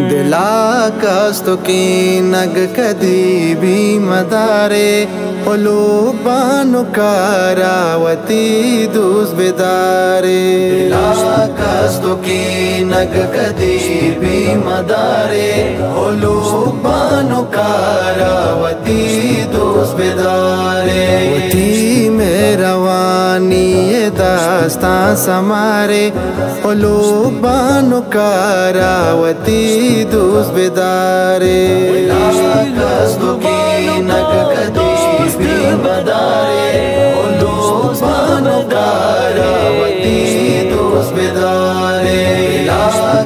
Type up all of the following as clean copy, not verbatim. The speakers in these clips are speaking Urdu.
دلا کاستو کی نگ کدی بھی مدارے قلوب بانو کاراوتی دوز بدارے دلا کاستو کی نگ کدی بھی مدارے قلوب بانو کاراوتی دوز بدارے وتی میں روانی داستان سمارے قلوب بانو کاراوتی دوز بدارے کاستو کی نگ کدی بھی مدارے قلوب بانو کاراوتی دوز بدارے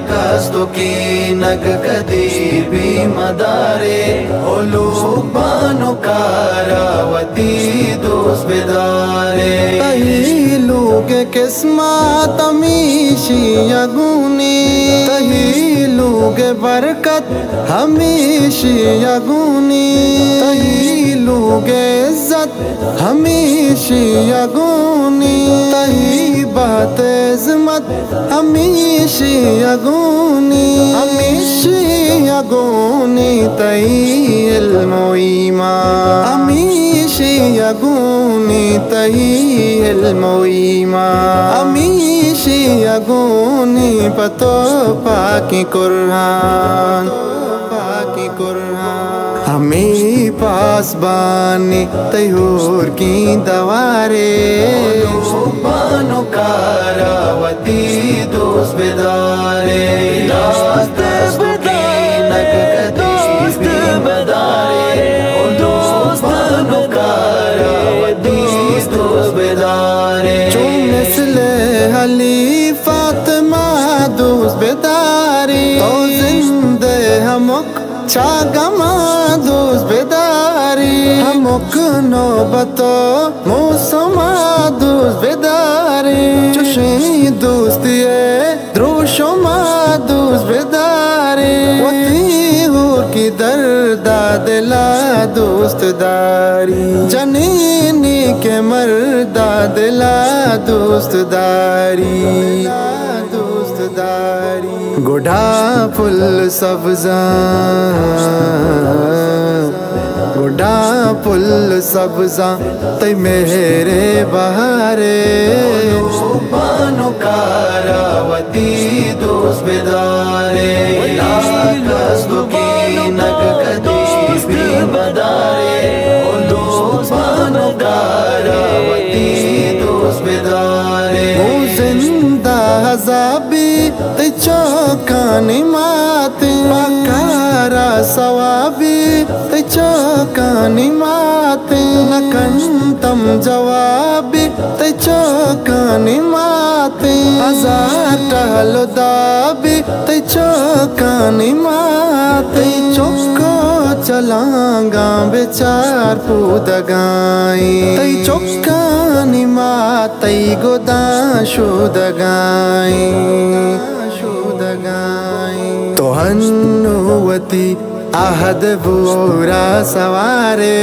کاستو کی نگ کدی بھی مدارے قلوب بانو کاراوتی دوز بدارے تہیلوگ قسمت امیشی یگونی تہیلوگ برکت ہمیشی یگونی تہیلوگ عزت ہمیشی یگونی تہی بات عظمت ہمیشی یگونی ہمیشی یگونی تہی علم و ایمان ہمیشی یگونی تہی علم و ایمان ہمیشی یگونی پتو پاکی قرآن ہمیں پاس بانی تیہور کی دوارے بانو کاراوتی دوز بدارے دوست نگ کدی بھی بدارے دوست بانو کاراوتی دوز بدارے جو مثل علی فاطمہ دوز بداری تو زندہ ہمک چاگما دوز بداری ہمک نوبتو موسما دوز بداری چشی دوستی دروشما دوز بداری وطی غور کی دردہ دلا دوست داری جنینی کے مردہ دلا دوست داری گوڑا پھل سبزاں گوڑا پھل سبزاں تی میرے بہارے بانو کاراوتی دوز بدارے کاستو کی نگ کدی بھی بدارے بانو کاراوتی دوز بدارے زندہ عذابی تی چوکانی ماتی پکارا ثوابی تی چوکانی ماتی نکنتم جوابی تی چوکانی ماتی ہزار ٹہلو دابی تی چوکانی ماتی چوکو چلانگا بیچار پودگائیں تی چوکانی ماتی گودان شودگائیں تو ہنوتی آہد بورا سوارے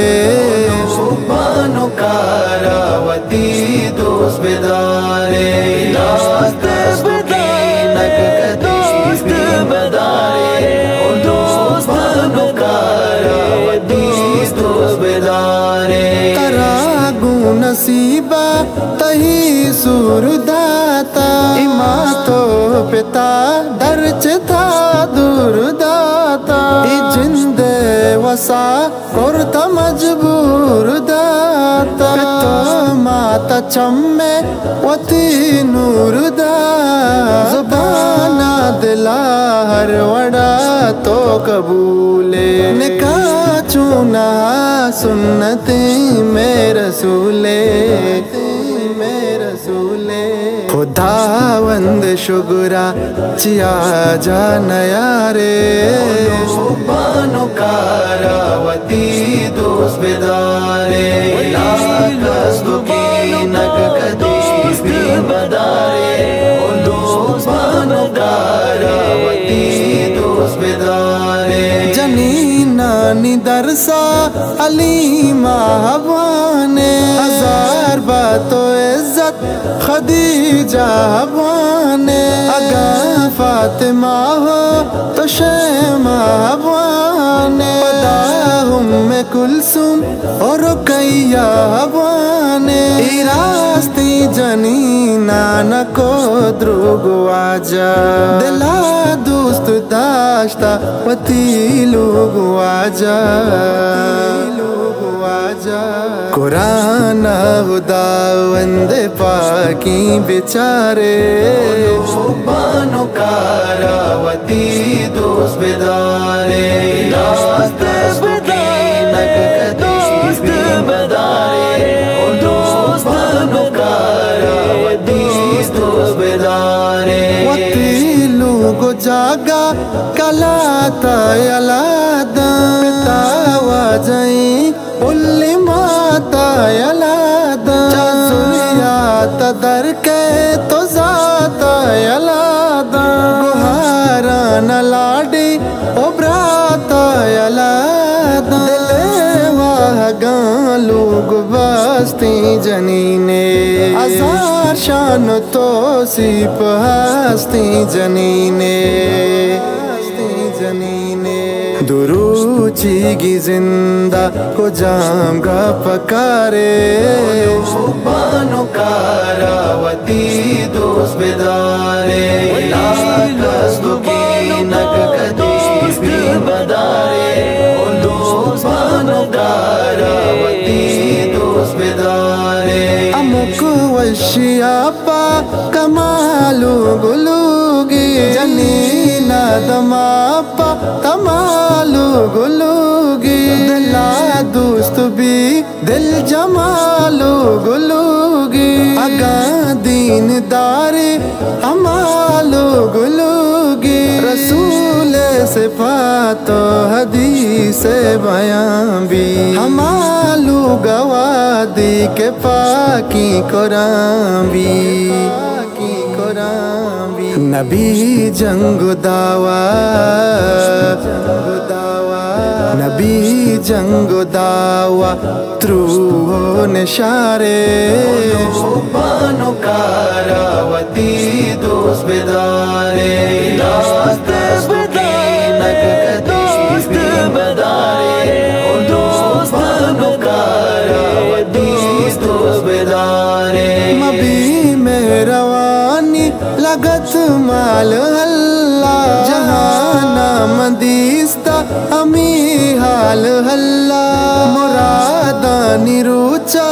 بانو کاراوتی دوز بدارے کاستو کی نگ کدی بھی بدارے بانو کاراوتی دوز بدارے تراغو نصیبہ تہی سور داتا اماتو پتا درچ تھا دور داتا جند وسا کرتا مجبور داتا تو ماتا چمے وتی نور دا زبانا دلا ہر وڑا تو قبولے نکاح چونا سنتی میں رسولے خداوند شگرا چیا جانا یارے بانو کاراوتی دوز بدارے کاستو کی نگ کدی بھی بدارے بانو کاراوتی دوز بدارے جنینانی درسا علی ماہوانے ہزار باتو عزت بیعت خدیجہ بوانے اگر فاطمہ ہو تو شیمہ بوانے ام کلثوم اور رقیہ بوانے راستی جنینا نکو دروگو آجا دلا دوست داشتا پتی لوگو آجا قرآن خداوند پاکی بیچارے بانو کاراوتی دوست بیدارے دوست بدارے دوست بانو کاراوتی دوست بیدارے وتی لوگو جاگا کلاتا یلادا پتاوا جائیں بلی ماتا یلادا چازویاتا در کے تو ذاتا یلادا گوہاران لاڈی ابراتا یلادا دلے واہگان لوگ باستی جنینے ہزار شان تو سیپ ہستی جنینے دروچی زندہ کو جام گا پکارے بانو کاراوتی دوست بیدارے دوست بدارے دوست بانو کاراوتی دوست بیدارے امک وشیاپا کمالو گلوگی جنینا دماپا تمالو گلوگی دلا دوست بھی دل جمالو گلوگی اگاں دین داری ہمالو گلوگی رسول صفات و حدیث بیان بھی ہمالو گوادی کے پاکی قرآن بھی نبی جنگ دعویٰ نبی جنگ دعویٰ تروح نشارے بانو کاراوتی دوست بیدارے دوست بدارے دوست بانو کاراوتی دوست بیدارے مبی مہروانی لگت مال اللہ جہانا مندیستا ہمی حال اللہ مرادانی روچا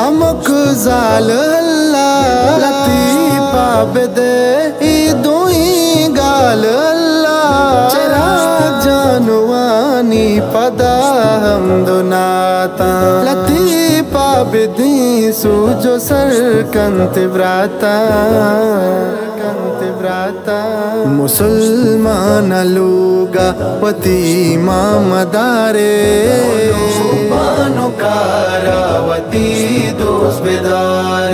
امک زال اللہ لطیفہ بدے دوئی گال اللہ چراغ جانوانی پدا حمد ناتا لطیفہ بدی سوجو سر کنت براتا مسلمان لوگا پتی مامدارے بانو کاراوتی دوست بیدارے